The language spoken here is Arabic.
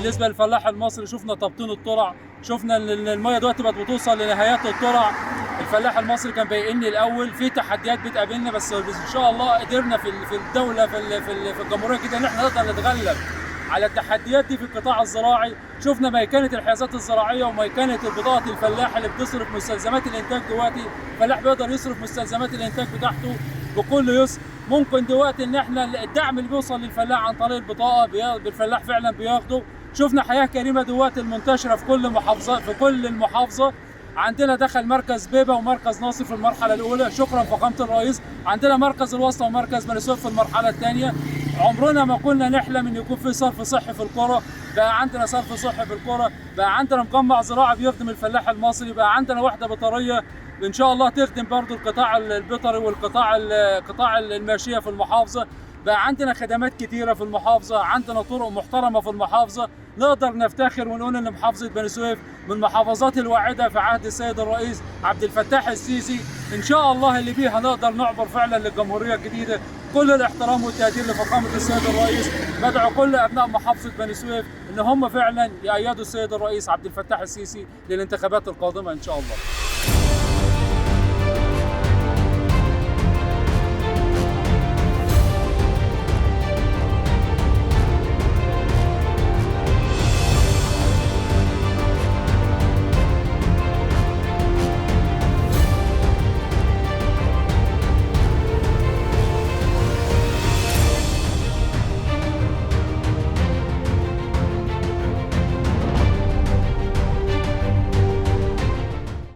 بالنسبه للفلاح المصري شفنا تبطين الترع، شفنا ان الميه دلوقتي بقت بتوصل لنهايات الترع. الفلاح المصري كان بيقلني الاول في تحديات بتقابلنا، بس ان شاء الله قدرنا في الدوله في الجمهوريه كده ان احنا نقدر نتغلب على التحديات دي في القطاع الزراعي. شفنا ميكنه الحيازات الزراعيه وميكنه بطاقه الفلاح اللي بتصرف مستلزمات الانتاج. دلوقتي الفلاح بيقدر يصرف مستلزمات الانتاج بتاعته بكل يسر. ممكن دلوقتي ان احنا الدعم اللي بيوصل للفلاح عن طريق البطاقه الفلاح فعلا بياخده. شفنا حياه كريمه دلوقتي المنتشره في كل المحافظه. عندنا دخل مركز بيبه ومركز ناصر في المرحله الاولى، شكرا فخامه الرئيس. عندنا مركز الوسطى ومركز بني سويف في المرحله الثانيه. عمرنا ما كنا نحلم ان يكون في صرف صحي في القرى، بقى عندنا صرف صحي في القرى، بقى عندنا مجمع زراعي بيخدم الفلاح المصري، بقى عندنا وحده بيطريه ان شاء الله تخدم برضو القطاع البيطري قطاع الماشيه في المحافظه. بقى عندنا خدمات كتيره في المحافظه، عندنا طرق محترمه في المحافظه. نقدر نفتخر ونقول ان محافظه بني سويف من المحافظات الواعده في عهد السيد الرئيس عبد الفتاح السيسي. ان شاء الله اللي بيها نقدر نعبر فعلا للجمهوريه الجديده. كل الاحترام والتقدير لفخامه السيد الرئيس. بدعو كل ابناء محافظه بني سويف ان هم فعلا يأيدوا السيد الرئيس عبد الفتاح السيسي للانتخابات القادمه ان شاء الله.